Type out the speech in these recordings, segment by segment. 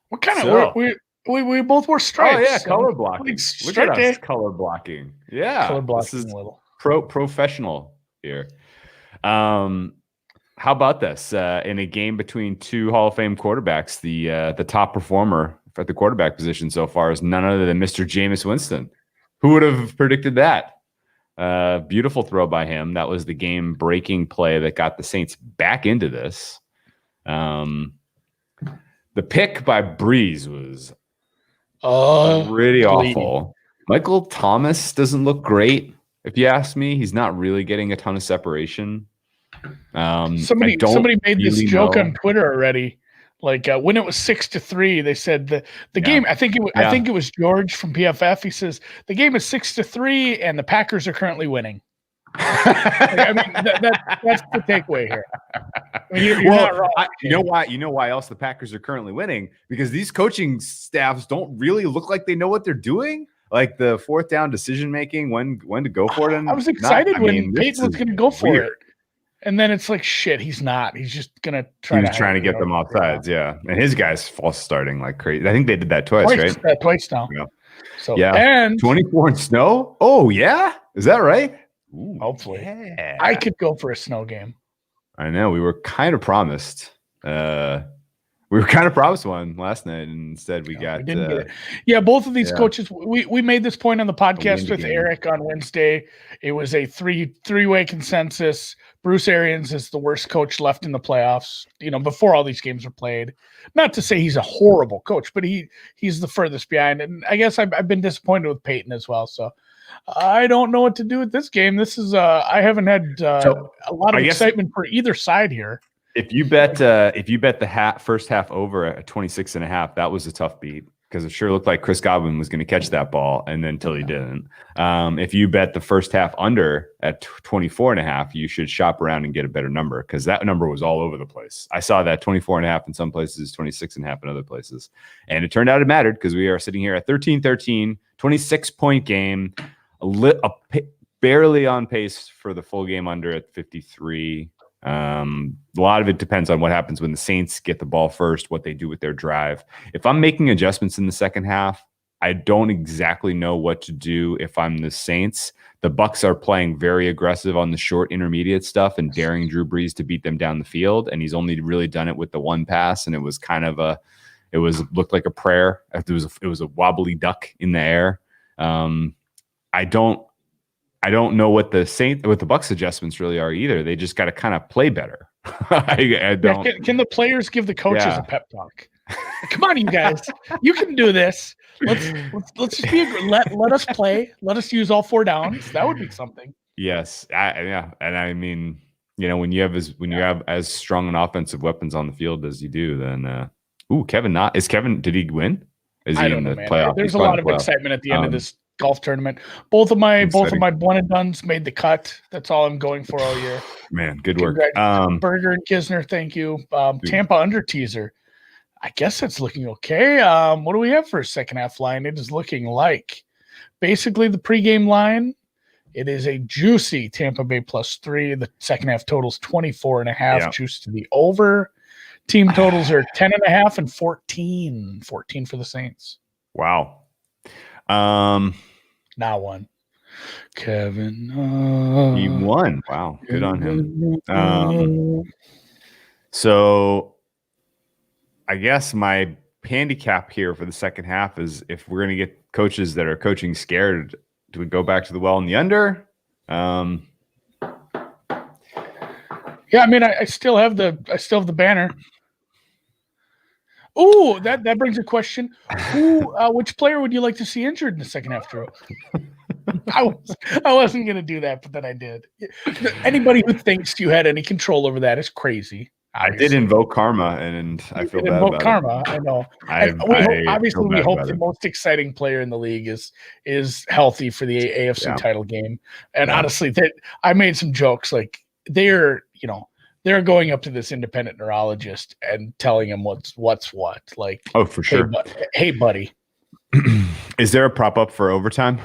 What kind So- of we both wore stripes. Oh yeah, color blocking. Like, Look stripe at day. us color blocking. Yeah, Color this blocking is a little. professional here. How about this? In a game between two Hall of Fame quarterbacks, the top performer at the quarterback position so far is none other than Mr. Jameis Winston. Who would have predicted that? Beautiful throw by him. That was the game-breaking play that got the Saints back into this. The pick by Breeze was pretty awful. Michael Thomas doesn't look great. If you ask me, he's not really getting a ton of separation. Somebody made this joke on Twitter already. Like when it was 6-3, they said the game. I think it was George from PFF. He says the game is 6-3, and the Packers are currently winning. I mean, that's the takeaway here. I mean, you're not wrong. You know why else the Packers are currently winning? Because these coaching staffs don't really look like they know what they're doing. Like the fourth down decision making, when to go for it. And I was excited when Peyton was going to go for it. And then it's like, shit, he's not. He's just going to try to get them off sides, yeah. And his guys false starting like crazy. I think they did that twice, right? Twice now. Yeah. So, yeah. And 24 in snow? Oh, yeah? Is that right? Ooh, hopefully. Yeah. I could go for a snow game. I know. We were kind of promised. One last night, and instead we got. We didn't get it. Yeah, both of these coaches. We made this point on the podcast with Eric on Wednesday. It was a three-way consensus. Bruce Arians is the worst coach left in the playoffs. You know, before all these games are played. Not to say he's a horrible coach, but he's the furthest behind. And I guess I've been disappointed with Peyton as well. So I don't know what to do with this game. This is I haven't had a lot of excitement for either side here. If you bet the first half over at 26.5, that was a tough beat because it sure looked like Chris Godwin was going to catch that ball, and then until he didn't. If you bet the first half under at 24.5, you should shop around and get a better number because that number was all over the place. I saw that 24.5 in some places, 26.5 in other places, and it turned out it mattered because we are sitting here at 13-13, 26-point game, barely on pace for the full game under at 53. A lot of it depends on what happens when the Saints get the ball first, what they do with their drive. If I'm making adjustments in the second half, I don't exactly know what to do if I'm the Saints. The Bucs are playing very aggressive on the short intermediate stuff and daring Drew Brees to beat them down the field, and he's only really done it with the one pass, and it was kind of looked like a prayer. It was a wobbly duck in the air. I don't know what the Bucs adjustments really are either. They just got to kind of play better. I don't. Yeah, can the players give the coaches a pep talk? Come on, you guys, you can do this. Let's just be let us play. Let us use all 4 downs. That would be something. Yes, and I mean, you know, when you have as strong an offensive weapons on the field as you do, then Kevin did he win? Is he in the playoff? There's a lot of excitement at the end of this golf tournament. Both of my one and dones made the cut. That's all I'm going for all year. Man, good work. Berger and Kisner, thank you. Tampa under teaser. I guess it's looking okay. What do we have for a second half line? It is looking like basically the pregame line. It is a juicy Tampa Bay +3. The second half totals 24.5. Juice to the over. Team totals are 10.5 and 14. 14 for the Saints. Wow. Now one. Kevin. He won. Wow. Good on him. So I guess my handicap here for the second half is if we're going to get coaches that are coaching scared, do we go back to the well and the under? Yeah, I mean, I still have the banner. Oh, that brings a question. Which player would you like to see injured in the second half, Drew? I wasn't going to do that, but then I did. Anybody who thinks you had any control over that is crazy. Obviously. I did invoke karma, and I feel bad about karma. I know. We hope the most exciting player in the league is healthy for the AFC title game. And honestly, I made some jokes like they're going up to this independent neurologist and telling him what's what. Like, oh, for sure. Hey, buddy. Is there a prop up for overtime?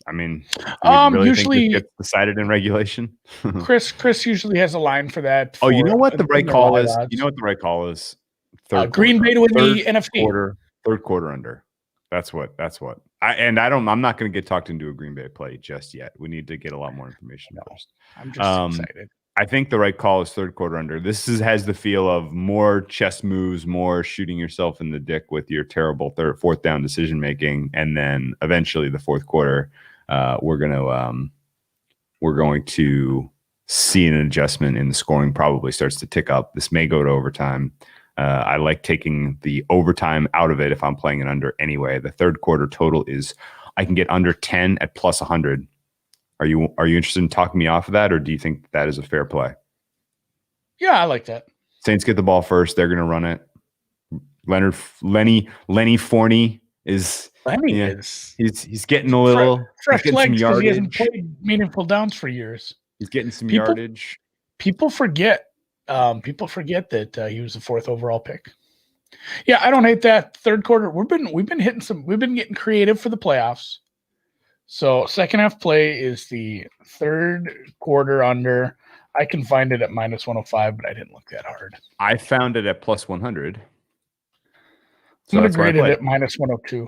I mean, usually think it gets decided in regulation. Chris usually has a line for that. You know what the right call is? You know what the right call is? Green Bay to win the NFC. Third quarter under. That's what. I'm not going to get talked into a Green Bay play just yet. We need to get a lot more information first. I'm just excited. I think the right call is third quarter under. This has the feel of more chess moves, more shooting yourself in the dick with your terrible fourth down decision making, and then eventually the fourth quarter, we're going to see an adjustment in the scoring. Probably starts to tick up. This may go to overtime. I like taking the overtime out of it if I'm playing it under anyway. The third quarter total is I can get under 10 at plus 100. Are you interested in talking me off of that, or do you think that is a fair play? Yeah, I like that. Saints get the ball first. They're going to run it. Lenny Fourney is. He's getting a little fresh legs because he hasn't played meaningful downs for years. He's getting some yardage. People forget. That he was the fourth overall pick. Yeah, I don't hate that. Third quarter, we've been getting creative for the playoffs. So second half play is the third quarter under. I can find it at minus 105, but I didn't look that hard. I found it at plus 100. So I'm going to grade it at minus 102.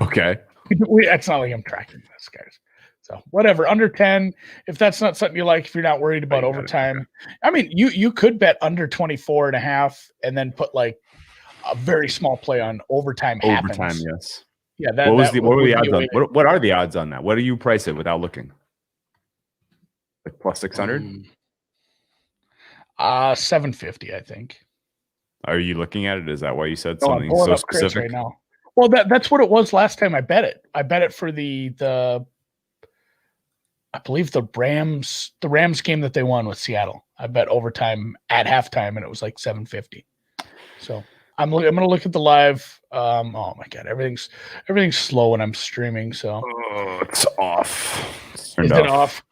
Okay. It's not like I'm tracking this, guys. So whatever, under 10, if that's not something you like, if you're not worried about overtime. I mean, you could bet under 24 and a half and then put like a very small play on overtime happens. Overtime, yes. Yeah, what were the odds on? What are the odds on that? What do you price it without looking? Like plus 600? 750, I think. Are you looking at it? Is that why you said something so specific right now? Well, that's what it was last time I bet it. I bet it for the I believe the Rams game that they won with Seattle. I bet overtime at halftime, and it was like 750. So I'm going to look at the live. Oh my God, everything's slow when I'm streaming. So it's off. Is it off?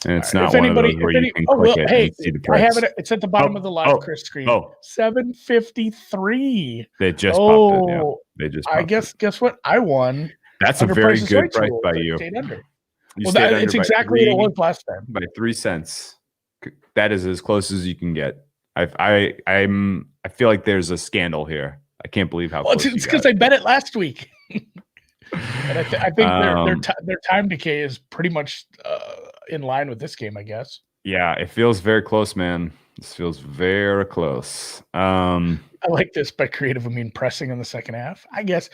And it's not one of those where you can click it and see the price. I have it. It's at the bottom of the live Chris screen. 753. They just popped it. Yeah. They just. Guess what? I won. That's a very good price by you. It's exactly what it was last time. By 3 cents. That is as close as you can get. I feel like there's a scandal here. I can't believe how. Well, it's because I bet it last week. And I think their time decay is pretty much in line with this game, I guess. Yeah, it feels very close, man. This feels very close. I like this by creative. I mean, pressing in the second half. I guess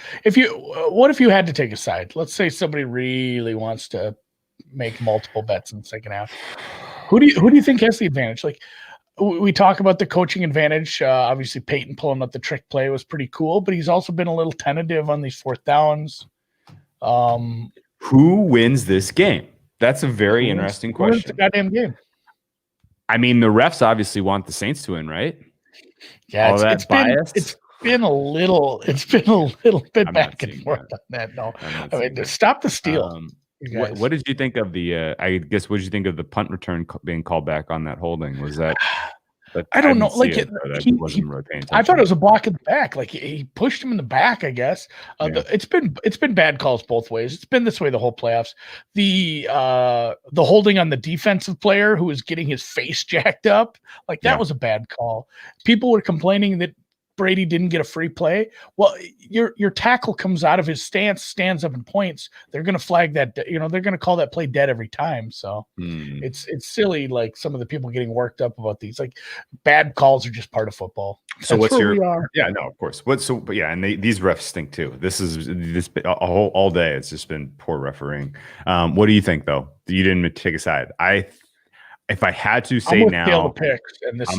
what if you had to take a side? Let's say somebody really wants to make multiple bets in the second half. Who do you think has the advantage? Like we talk about the coaching advantage. Obviously, Peyton pulling up the trick play was pretty cool, but he's also been a little tentative on these fourth downs. Who wins this game? That's a very interesting question. Who wins the goddamn game? I mean, the refs obviously want the Saints to win, right? Yeah, it's been a little bit back and forth on that. No, I mean, stop the steal. What did you think of the? I guess what did you think of the punt return being called back on that holding? Was that? I don't know. Like I thought it was a block in the back. Like he pushed him in the back. I guess it's been bad calls both ways. It's been this way the whole playoffs. The holding on the defensive player who was getting his face jacked up, like that was a bad call. People were complaining that Brady didn't get a free play. Well, your tackle comes out of his stance, stands up and points. They're going to flag that. They're going to call that play dead every time. So it's silly. Like some of the people getting worked up about these, like bad calls are just part of football. So what's your? Yeah, no, of course. And these refs stink too. This all day. It's just been poor refereeing. What do you think though? You didn't take a side. If I had to say now, the picks and this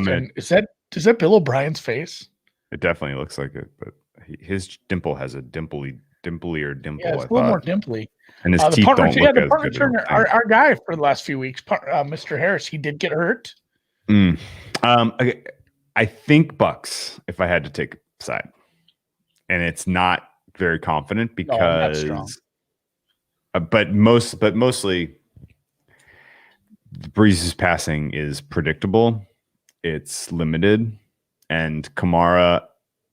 is that Bill O'Brien's face? It definitely looks like it, but his dimple has a dimplier dimple. Yeah, it's a little more dimply. And his teeth don't look the punt returner, our guy for the last few weeks, Mr. Harris, he did get hurt. I think Bucs, if I had to take a side. And it's not very confident because but mostly Breeze's passing is predictable. It's limited. And Kamara,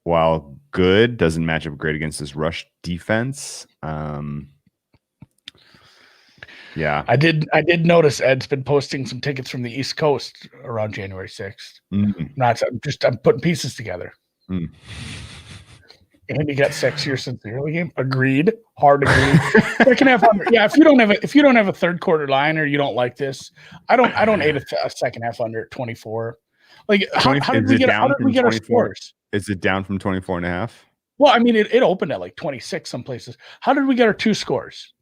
while good, doesn't match up great against this rush defense. Yeah. I did notice Ed's been posting some tickets from the East Coast around January 6th. I'm putting pieces together. And he got sexier since the early game. Agreed. Hard agreed. Second half under. Yeah, if you don't have a third quarter line or you don't like this, I don't hate a second half under at 24. Like how did we get our scores? Is it down from 24 and a half? Well, I mean, it opened at like 26 some places. How did we get our 2 scores?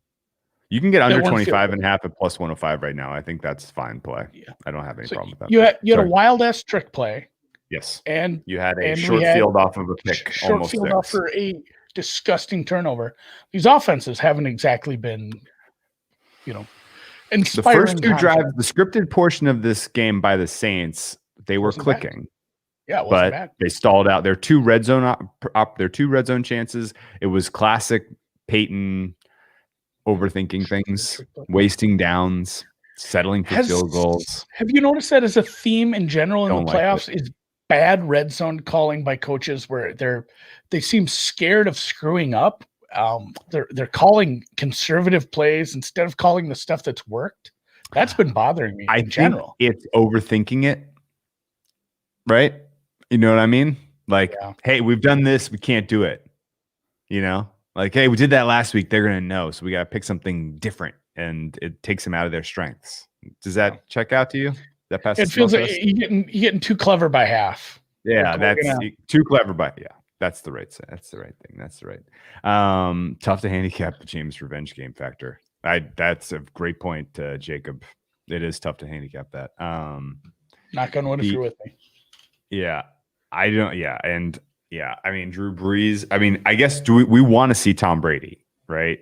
You can get under 25 and a half at plus 105 right now. I think that's fine play. Yeah. I don't have any problem with that. You had a wild ass trick play. Yes. And you had a short field off of a pick. Short field off for a disgusting turnover. These offenses haven't exactly been, inspiring. The first 2 drives, the scripted portion of this game by the Saints, they were clicking. Bad. Yeah, it wasn't but bad. They stalled out. Their 2 red zone chances. It was classic Peyton overthinking things, wasting downs, settling for field goals. Have you noticed that as a theme in general in the playoffs is bad red zone calling by coaches where they seem scared of screwing up. They're calling conservative plays instead of calling the stuff that's worked. That's been bothering me in general. It's overthinking it, right? You know what I mean? Like, hey, we've done this, we can't do it. Like, hey, we did that last week. They're gonna know, so we gotta pick something different, and it takes them out of their strengths. Does that check out to you? That passes. It feels like you're getting too clever by half. Yeah, that's too clever by. Yeah, that's the right thing. That's the right. Tough to handicap the James revenge game factor. That's a great point, Jacob. It is tough to handicap that. Knock on wood if you're with me. Yeah, I don't. Yeah, and yeah, I mean Drew Brees. I mean, I guess we want to see Tom Brady, right?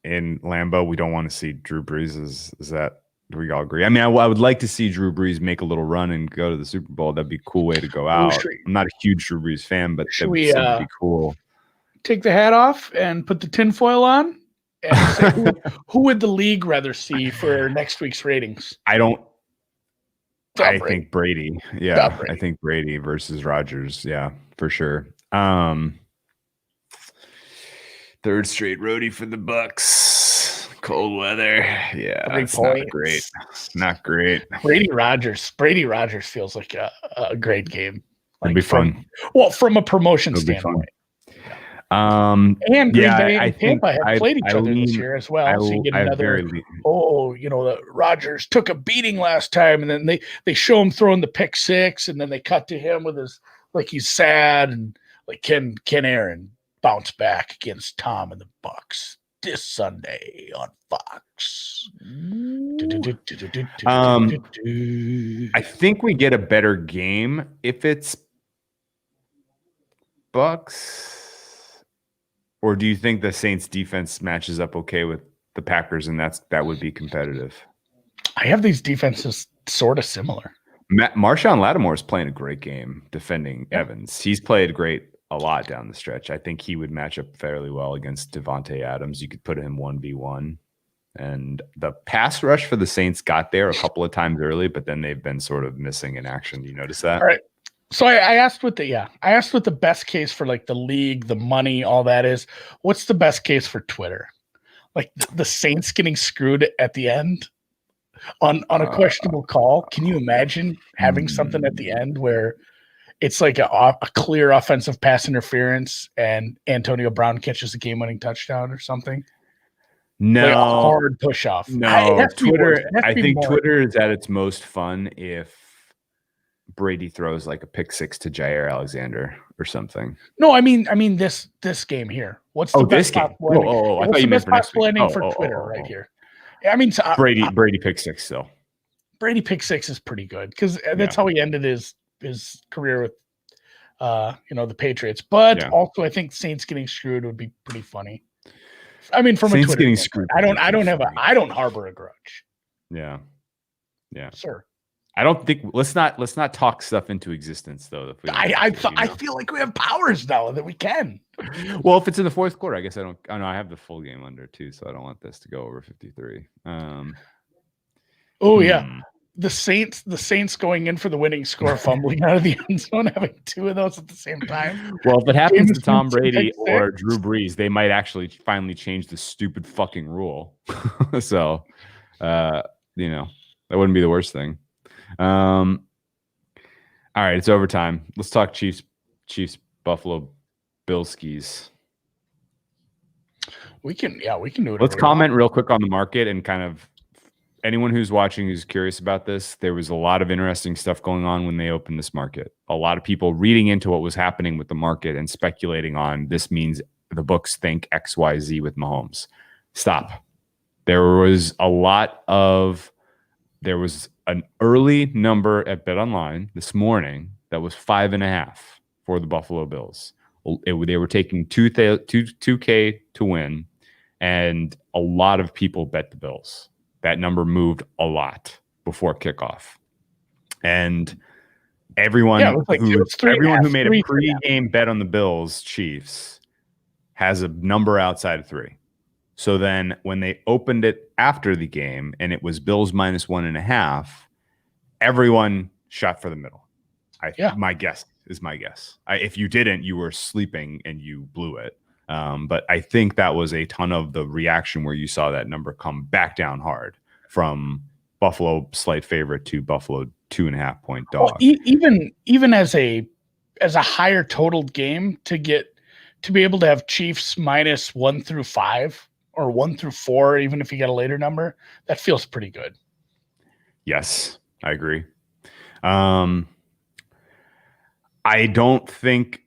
In Lambeau, we don't want to see Drew Brees. Is that? Do we all agree? I mean, I would like to see Drew Brees make a little run and go to the Super Bowl. That'd be a cool way to go out. I'm not a huge Drew Brees fan, but that would be cool. Take the hat off and put the tinfoil on and say who would the league rather see for next week's ratings? I think Brady. Yeah, I think Brady versus Rodgers. Yeah, for sure. Third straight roadie for the Bucs. Cold weather. Yeah, it's not great. Not great. Brady Rodgers feels like a great game. Like it'd be fun. From a promotion standpoint. And Green Bay and Tampa have played each other this year as well. So you get another. The Rodgers took a beating last time, and then they show him throwing the pick 6, and then they cut to him with his like he's sad, and like Ken Aaron bounce back against Tom and the Bucs this Sunday on Fox. I think we get a better game if it's Bucs, or do you think the Saints defense matches up okay with the Packers, and that would be competitive? I have these defenses sort of similar. Marshawn Lattimore is playing a great game defending Evans. He's played great a lot down the stretch. I think he would match up fairly well against Devontae Adams. You could put him 1v1. And the pass rush for the Saints got there a couple of times early, but then they've been sort of missing in action. Do you notice that? All right. So I asked what the best case for like the league, the money, all that is. What's the best case for Twitter? Like the Saints getting screwed at the end on a questionable call. Can you imagine having something at the end where it's like a clear offensive pass interference and Antonio Brown catches a game-winning touchdown or something? No. Like a hard push-off. No. Twitter. I think Twitter is at its most fun if Brady throws like a pick 6 to Jair Alexander or something. No, I mean this game here. What's the best possible ending? I thought you meant for next week. For Twitter right here. I mean, Brady pick 6 still. Brady pick 6 is pretty good because that's how he ended his career with the Patriots. But also I think Saints getting screwed would be pretty funny. I mean, from Saints a Twitter getting screwed. I don't harbor a grudge. Yeah. Sir. I don't think let's not talk stuff into existence though. I feel like we have powers now that we can. Well, if it's in the fourth quarter, I guess I don't. I know I have the full game under too, so I don't want this to go over 53. The Saints going in for the winning score, fumbling out of the end zone, having 2 of those at the same time. Well, if it happens to Tom Brady or Drew Brees, they might actually finally change the stupid fucking rule. So You know, that wouldn't be the worst thing. All right, it's overtime. Let's talk Chiefs Buffalo Billskis. We can do it. Let's comment real quick on the market and kind of anyone who's watching who's curious about this. There was a lot of interesting stuff going on when they opened this market. A lot of people reading into what was happening with the market and speculating on this means the books think XYZ with Mahomes. Stop. There was an early number at BetOnline this morning that was 5.5 for the Buffalo Bills. They were taking 2K to win, and a lot of people bet the Bills. That number moved a lot before kickoff, and everyone who made a pre-game bet on the Bills Chiefs has a number outside of 3. So then when they opened it after the game and it was Bills -1.5, everyone shot for the middle. My guess. If you didn't, you were sleeping and you blew it. But I think that was a ton of the reaction where you saw that number come back down hard from Buffalo slight favorite to Buffalo 2.5-point dog. Well, even as a higher totaled game to be able to have Chiefs -1 through 5 or 1 through 4, even if you get a later number, that feels pretty good. Yes, I agree. I don't think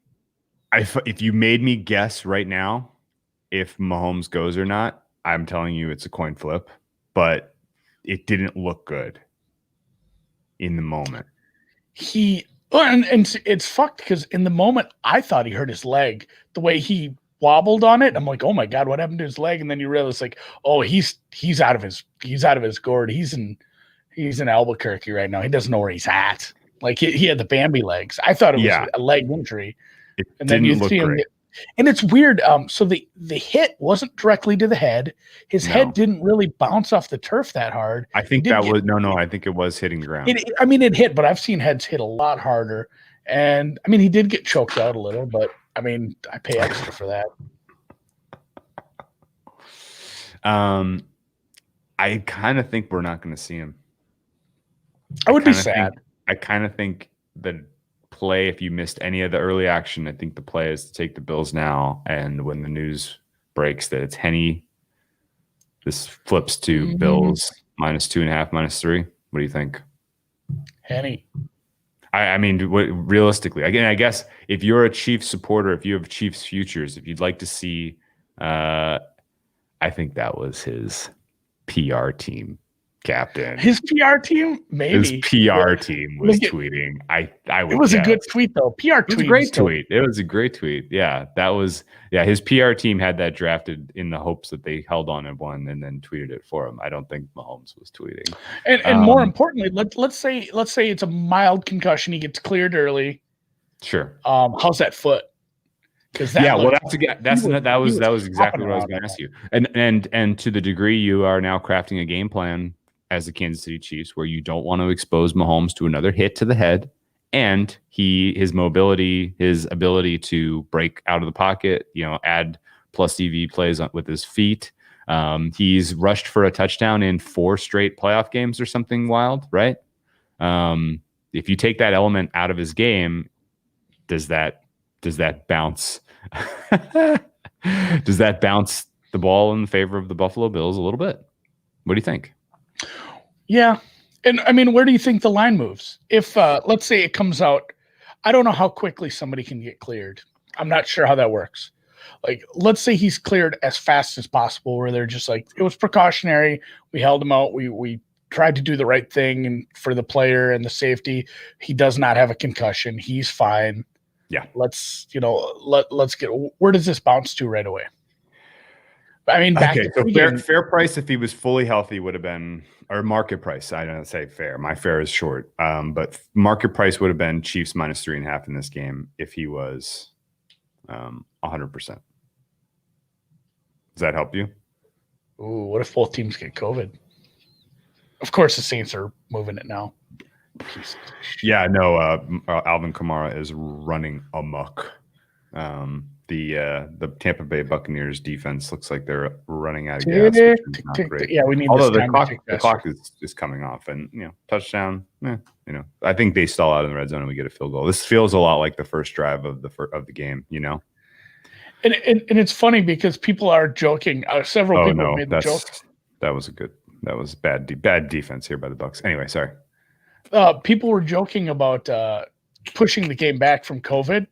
if you made me guess right now if Mahomes goes or not, I'm telling you it's a coin flip, but it didn't look good in the moment. And it's fucked because in the moment I thought he hurt his leg. The way he wobbled on it, I'm like, oh my God, what happened to his leg? And then you realize like, oh, he's out of his gourd. He's in Albuquerque right now. He doesn't know where he's at. Like he had the Bambi legs. I thought it was a leg injury. And then you see him and it's weird. So the hit wasn't directly to the head. His head didn't really bounce off the turf that hard. I think I think it was hitting the ground. It hit, but I've seen heads hit a lot harder. And I mean, he did get choked out a little, but I mean, I pay extra for that. I kind of think we're not going to see him. I would be sad. I kind of think the play, if you missed any of the early action, I think the play is to take the Bills now. And when the news breaks that it's Henny, this flips to Bills -2.5, -3. What do you think? Henny. I mean, realistically, again, I guess if you're a Chiefs supporter, if you have Chiefs futures, if you'd like to see, I think that was his PR team captain. His PR team, maybe. His PR team was tweeting. It was a good tweet though. PR tweet. It was a great tweet. It was a great tweet. Yeah, that was. Yeah, his PR team had that drafted in the hopes that they held on and won, and then tweeted it for him. I don't think Mahomes was tweeting. And more importantly, let's say it's a mild concussion. He gets cleared early. Sure. How's that foot? That was exactly what I was going to ask you. And to the degree you are now crafting a game plan as the Kansas City Chiefs, where you don't want to expose Mahomes to another hit to the head, and his mobility, his ability to break out of the pocket, add plus EV plays with his feet. He's rushed for a touchdown in 4 straight playoff games or something wild, right? If you take that element out of his game, does that bounce? Does that bounce the ball in favor of the Buffalo Bills a little bit? What do you think? Yeah. And I mean, where do you think the line moves? If let's say it comes out, I don't know how quickly somebody can get cleared. I'm not sure how that works. Like, let's say he's cleared as fast as possible, where they're just like, it was precautionary. We held him out. We tried to do the right thing and for the player and the safety. He does not have a concussion. He's fine. Yeah. Let's get, where does this bounce to right away? I mean, fair price if he was fully healthy would have been, or market price. I don't say fair. My fair is short. But market price would have been Chiefs -3.5 in this game if he was 100%. Does that help you? Ooh, what if both teams get COVID? Of course, the Saints are moving it now. Yeah, no. Alvin Kamara is running amok. the Tampa Bay Buccaneers defense looks like they're running out of gas, which is not great. Yeah, we need. Although the clock is coming off, and touchdown. I think they stall out in the red zone and we get a field goal. This feels a lot like the first drive of the game. And it's funny because people are joking. Several people made the joke. That was bad defense here by the Bucs. Anyway, sorry. People were joking about pushing the game back from COVID.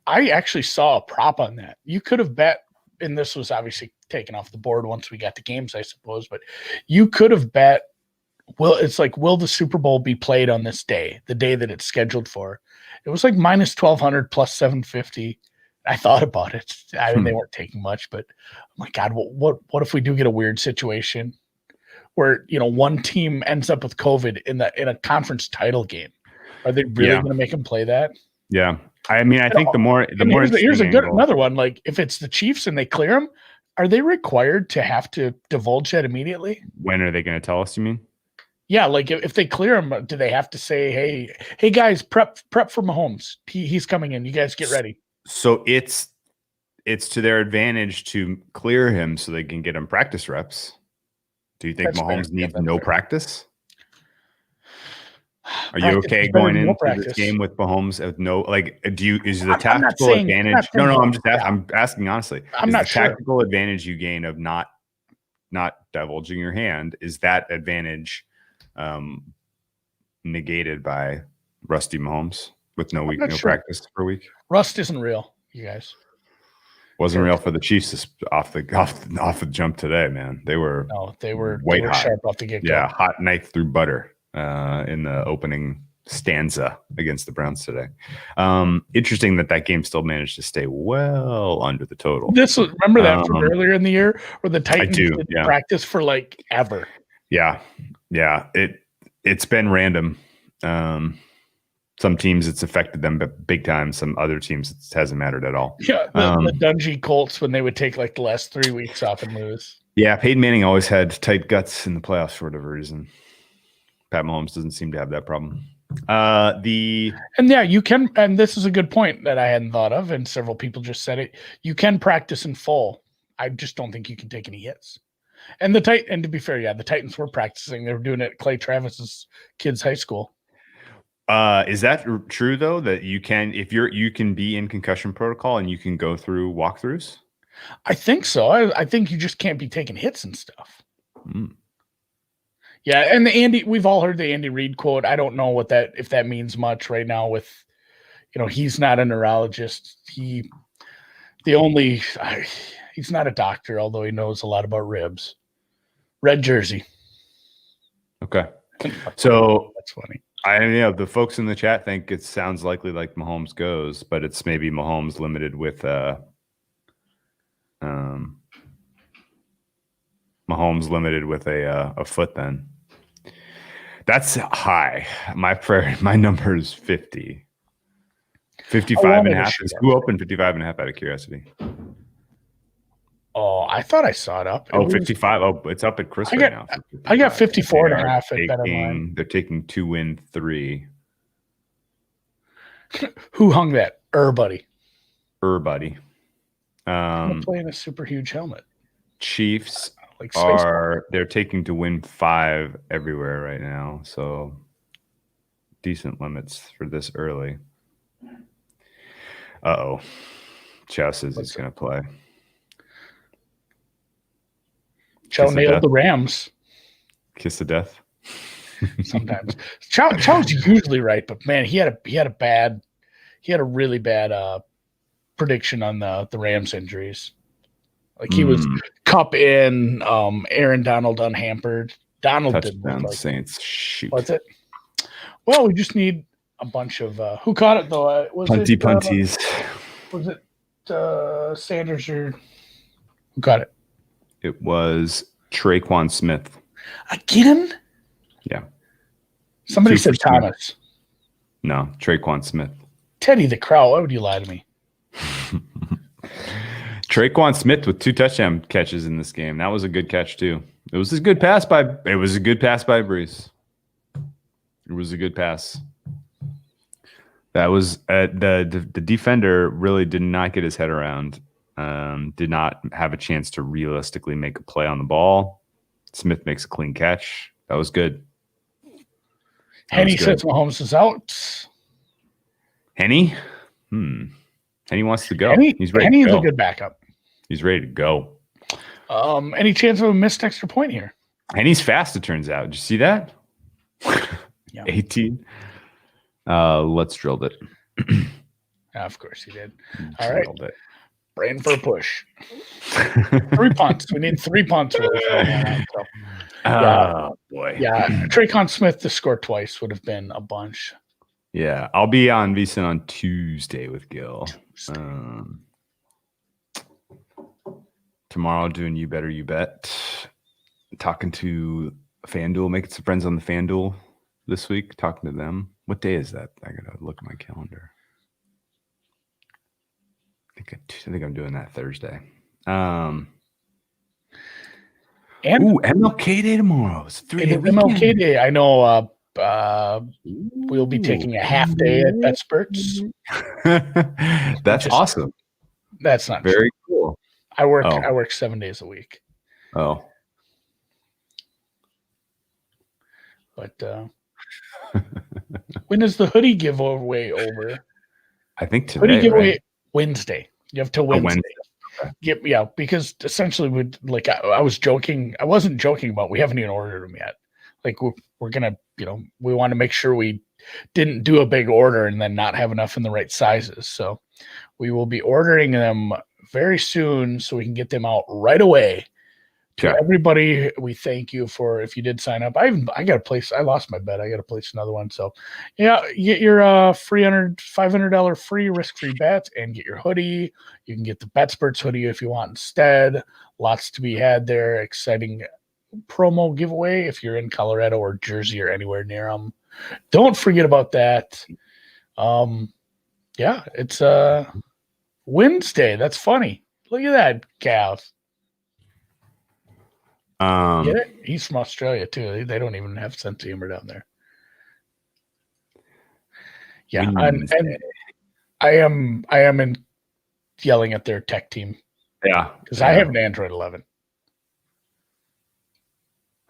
I actually saw a prop on that. You could have bet, and this was obviously taken off the board once we got the games, I suppose, but you could have bet, will the Super Bowl be played on this day, the day that it's scheduled for? It was like minus 1,200 plus 750. I thought about it. I mean, they weren't taking much, but oh my God, what if we do get a weird situation where, one team ends up with COVID in a conference title game? Are they really going to make them play that? Yeah. I mean, I think the more here's another one. Like, if it's the Chiefs and they clear them, are they required to have to divulge that immediately? When are they going to tell us? You mean? Yeah, like if they clear him, do they have to say, "Hey guys, prep for Mahomes. He's coming in. You guys get ready." So it's to their advantage to clear him so they can get him practice reps. Do you think Mahomes needs no practice? Are you okay going into this game with Mahomes with no, like, is the tactical advantage? No, I'm asking honestly. I'm not sure. Tactical advantage you gain of not divulging your hand, is that advantage negated by Rusty Mahomes with no practice for a week? Rust isn't real, you guys. Wasn't real for the Chiefs off the jump today, man. They were white hot. Sharp off the get-go. Yeah, hot knife through butter in the opening stanza against the Browns today. Interesting that game still managed to stay well under the total. Remember that from earlier in the year where the Titans didn't practice for like ever. Yeah. It's been random. Some teams it's affected them big time. Some other teams it hasn't mattered at all. Yeah, the Dungy Colts when they would take like the last 3 weeks off and lose. Yeah, Peyton Manning always had tight guts in the playoffs for whatever reason. Pat Mahomes doesn't seem to have that problem. You can, and this is a good point that I hadn't thought of, and several people just said it. You can practice in full. I just don't think you can take any hits. And to be fair, the Titans were practicing. They were doing it at Clay Travis's kids' high school. Is that true though? That you can, if you can be in concussion protocol and you can go through walkthroughs? I think so. I think you just can't be taking hits and stuff. Yeah, and we've all heard the Andy Reid quote. I don't know if that means much right now with, he's not a neurologist. He's not a doctor, although he knows a lot about ribs. Red jersey. Okay. So that's funny. The folks in the chat think it sounds likely like Mahomes goes, but it's maybe Mahomes limited with a foot then. That's high. My number is 50. 55 and a half. Who opened 55 and a half out of curiosity? Oh, I thought I saw it up. 55. Oh, it's up at Chris right now. I got 54 and a half at BetOnline. They're taking 2 win 3. Who hung that? Buddy. I'm playing a super huge helmet. Chiefs they're taking to win 5 everywhere right now. So decent limits for this early. Chow says he's going to play. Chow nailed the Rams. Kiss of death. Sometimes Chow's usually right, but man, he had a really bad prediction on the Rams injuries. Like he was Cup in, Aaron Donald unhampered. Donald didn't. Saints. Shoot. What's it? Well, we just need a bunch of who caught it though. Punties. Was it Sanders or who caught it? It was Traquan Smith. Again? Yeah. Somebody said Thomas. No, Traquan Smith. Teddy the Crow. Why would you lie to me? Traquan Smith with 2 touchdown catches in this game. That was a good catch too. It was a good pass by Brees. It was a good pass. That was the defender really did not get his head around. Did not have a chance to realistically make a play on the ball. Smith makes a clean catch. That was good. Henny says Mahomes is out. Henny? Henny wants to go. He's ready. Henny's a good backup. He's ready to go. Any chance of a missed extra point here? Henny's fast, it turns out. Did you see that? Yeah. 18. Let's drill it. Of course he did. All right. Brain for a push. 3 punts. We need 3 punts. Really oh, boy. Yeah. Traquan Smith to score twice would have been a bunch. Yeah. I'll be on VSiN on Tuesday with Gil. Tomorrow doing You Better You Bet. Talking to FanDuel, making some friends on the FanDuel this week. Talking to them. What day is that? I gotta look at my calendar. I think I'm doing that Thursday. And MLK Day tomorrow. It's 3-day MLK Day. I know. We'll be taking a half day at BetSperts. That's awesome. That's not very cool. I work 7 days a week. Oh. But when is the hoodie giveaway over? I think today. Hoodie giveaway right? Wednesday. You have till Wednesday. Okay. Yeah, because essentially, I was joking. I wasn't joking about. We haven't even ordered them yet. Like we're gonna, we want to make sure we didn't do a big order and then not have enough in the right sizes. So we will be ordering them very soon so we can get them out right away. To everybody, we thank you for if you did sign up. I got a place. I lost my bet. I got to place another one. So, yeah, get your $500 free risk-free bet and get your hoodie. You can get the BetSperts hoodie if you want instead. Lots to be had there. Exciting promo giveaway if you're in Colorado or Jersey or anywhere near them. Don't forget about that. Yeah, it's Wednesday. That's funny. Look at that, cows. Get it? He's from Australia too. They don't even have sense of humor down there. Yeah, and I am in yelling at their tech team. Yeah, because I have an Android 11.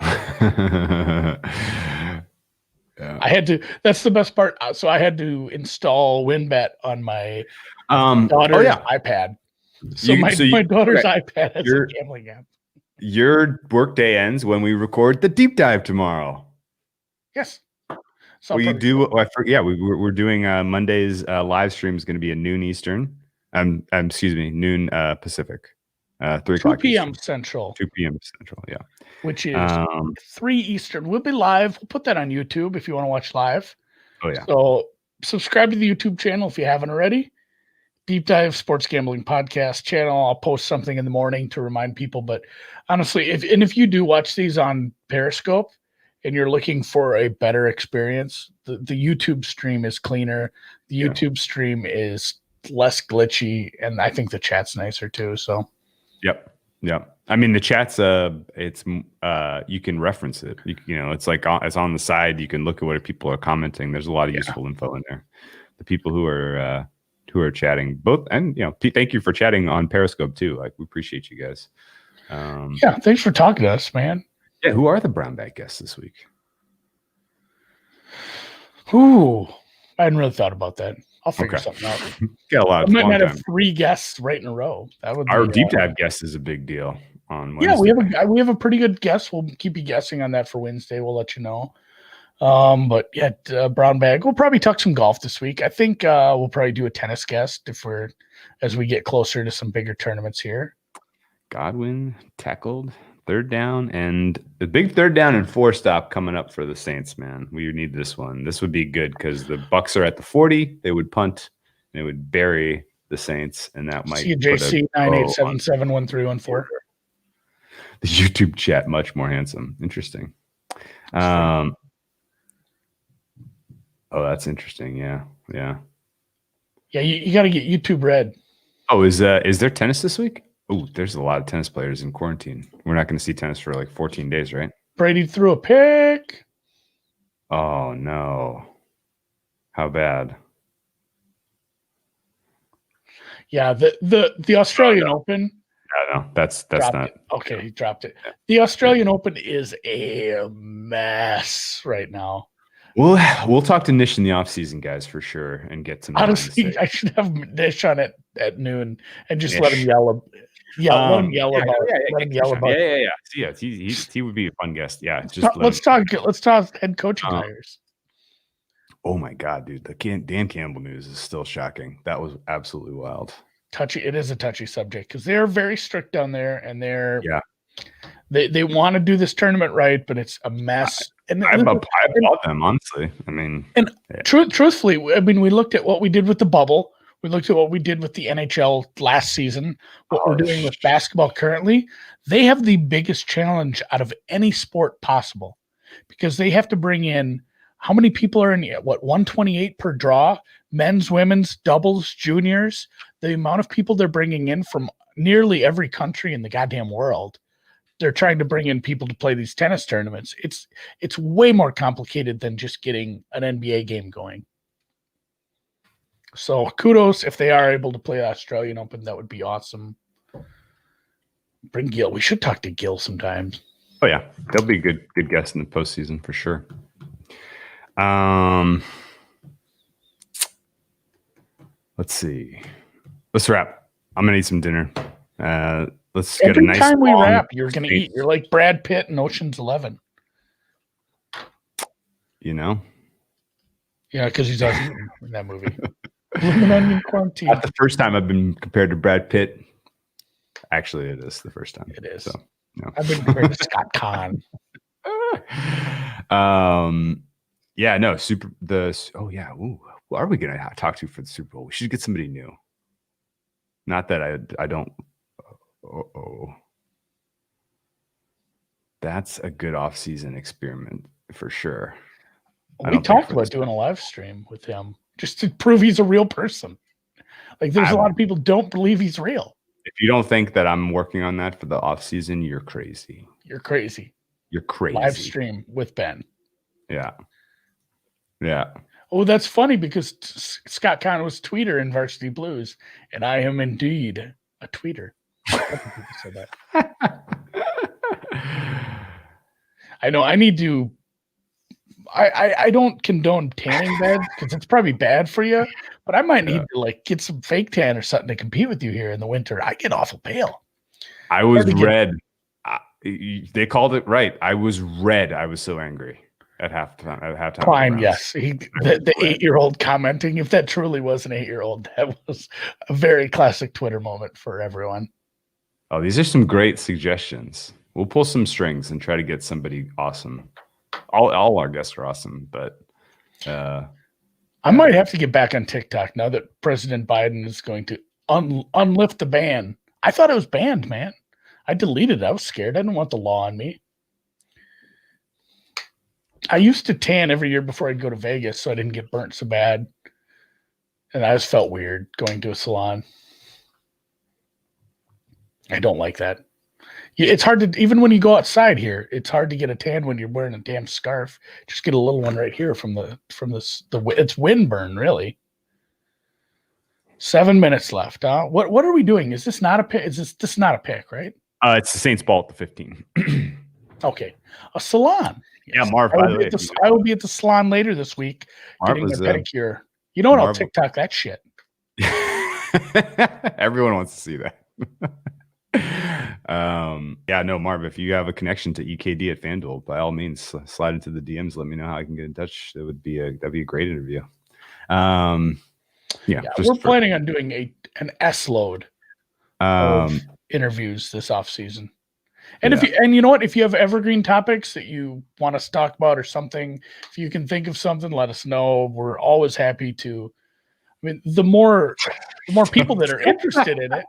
I had to. That's the best part. So I had to install WinBet on my daughter's iPad. So my daughter's iPad has a gambling app. Your workday ends when we record the deep dive tomorrow. Yes. We do. We're doing Monday's live stream is going to be at noon Eastern. Noon Pacific. 3 o'clock 2 p.m. Central. 2 p.m. Central. Yeah. Which is 3 Eastern. We'll be live. We'll put that on YouTube if you want to watch live. Oh yeah. So subscribe to the YouTube channel if you haven't already. Deep Dive Sports Gambling Podcast channel. I'll post something in the morning to remind people. But honestly, if you do watch these on Periscope and you're looking for a better experience, the YouTube stream is cleaner. The YouTube stream is less glitchy, and I think the chat's nicer too. So, yep. I mean, the chat's it's you can reference it. It's like it's on the side. You can look at what people are commenting. There's a lot of useful info in there. The people who are chatting both, and thank you for chatting on Periscope too. Like, we appreciate you guys. Thanks for talking to us, man. Yeah, who are the brown bag guests this week? Ooh, I hadn't really thought about that. I'll figure something out. Got a lot of might have 3 guests right in a row. That would our deep dive guest is a big deal on Wednesday. Yeah, we have a pretty good guest. We'll keep you guessing on that for Wednesday. We'll let you know. But yeah, brown bag. We'll probably talk some golf this week. I think we'll probably do a tennis guest as we get closer to some bigger tournaments here. Godwin tackled 3rd down, and the big 3rd down and 4 stop coming up for the Saints, man. We need this one. This would be good because the Bucs are at the 40. They would punt. They would bury the Saints, and that might CJC 98771314. The YouTube chat much more handsome. Interesting. Oh, that's interesting. Yeah. You got to get YouTube Red. Oh, is there tennis this week? Oh, there's a lot of tennis players in quarantine. We're not going to see tennis for like 14 days, right? Brady threw a pick. Oh no! How bad? Yeah, the Australian Open. No, that's not. Okay, he dropped it. The Australian Open is a mess right now. We'll talk to Nish in the offseason, guys, for sure, and get some. Honestly, I should have Nish on it at noon and just Nish. let him yell. Let him yell about. Let him yell about. Yeah. He would be a fun guest. Yeah, let's talk head coaching hires. Oh my God, dude! The Dan Campbell news is still shocking. That was absolutely wild. Touchy. It is a touchy subject because they're very strict down there, and they want to do this tournament right, but it's a mess. I applaud them, honestly. I mean, and truthfully, I mean, we looked at what we did with the bubble. We looked at what we did with the NHL last season. What we're doing with basketball currently, they have the biggest challenge out of any sport possible because they have to bring in how many people are in 128 per draw, men's, women's, doubles, juniors. The amount of people they're bringing in from nearly every country in the goddamn world. They're trying to bring in people to play these tennis tournaments. It's way more complicated than just getting an NBA game going. So kudos if they are able to play the Australian Open. That would be awesome. Bring Gil. We should talk to Gil sometimes. Oh yeah, they'll be a good guest in the postseason for sure. Let's see. Let's wrap. I'm gonna eat some dinner. Let's get a nice. Every time we wrap, you're gonna eat. You're like Brad Pitt in Ocean's 11. You know. Yeah, because he's awesome in that movie. Not the first time I've been compared to Brad Pitt. Actually, it is the first time. It is. So, no. I've been compared to Scott Kahn. Yeah, no, Ooh, who are we gonna talk to for the Super Bowl? We should get somebody new. Not that I don't. That's a good off-season experiment for sure. We talked about doing a live stream with him just to prove he's a real person. Like there's a lot of people don't believe he's real. If you don't think that I'm working on that for the off-season, you're crazy. You're crazy. You're crazy. Live stream with Ben. Yeah. Yeah. Oh, that's funny because Scott Kahn was tweeter in Varsity Blues, and I am indeed a tweeter. Said that. I know. I need to. I don't condone tanning beds because it's probably bad for you, but I might need to get some fake tan or something to compete with you here in the winter. I get awful pale. I was red. They called it right. I was red. I was so angry at halftime. Fine, yes. The 8-year-old commenting. If that truly was an 8-year-old, that was a very classic Twitter moment for everyone. Oh, these are some great suggestions. We'll pull some strings and try to get somebody awesome. All our guests are awesome, but I might have to get back on TikTok now that President Biden is going to unlift the ban. I thought it was banned, man. I deleted it. I was scared. I didn't want the law on me. I used to tan every year before I'd go to Vegas, so I didn't get burnt so bad. And I just felt weird going to a salon. I don't like that. It's hard to, even when you go outside here, it's hard to get a tan when you're wearing a damn scarf. Just get a little one right here from it's windburn, really. 7 minutes left. What are we doing? Is this not a pick? This is not a pick, right? It's the Saints ball at the 15. Okay. A salon. Yes. Yeah, Marv. I will be at the salon later this week getting a pedicure. You know what? I'll TikTok that shit. Everyone wants to see that. Yeah, no, Marv, if you have a connection to EKD at FanDuel, by all means, slide into the DMs. Let me know how I can get in touch. That'd be a great interview. We're planning on doing an S load of interviews this off season. And you know what, if you have evergreen topics that you want us to talk about or something, if you can think of something, let us know. We're always happy to. I mean, the more people that are interested in it,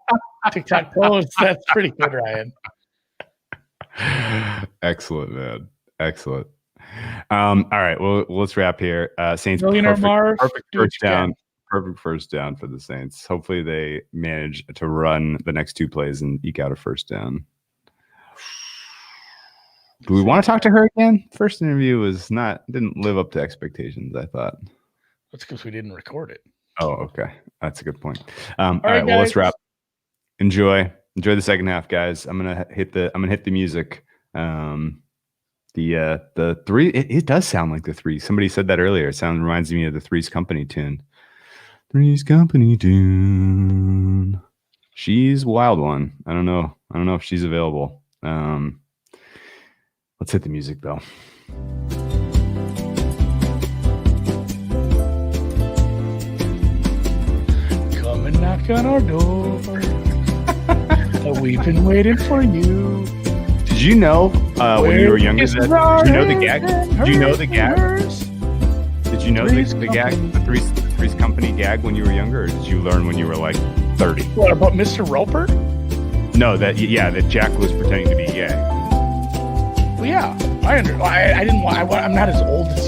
TikTok posts, that's pretty good, Ryan. Excellent, man. Excellent. All right. Well, let's wrap here. Saints perfect first down. Perfect first down for the Saints. Hopefully they manage to run the next two plays and eke out a first down. Do we want to talk to her again? First interview didn't live up to expectations, I thought. That's because we didn't record it. Oh, okay. That's a good point. All right. guys. Well, let's wrap. Enjoy the second half, guys. I'm gonna hit the music. The three. It does sound like the Threes. Somebody said that earlier. It reminds me of the Threes Company tune. Three's Company tune. She's a wild one. I don't know if she's available. Let's hit the music though. Come and knock on our door. We've been waiting for you. Did you know when you were younger did you know the gag? Did you know the gag? Did you know the gag? The Three's Company gag when you were younger, or did you learn when you were like 30? What about Mr. Roper? No, that Jack was pretending to be gay. Well, yeah, I didn't. I'm not as old as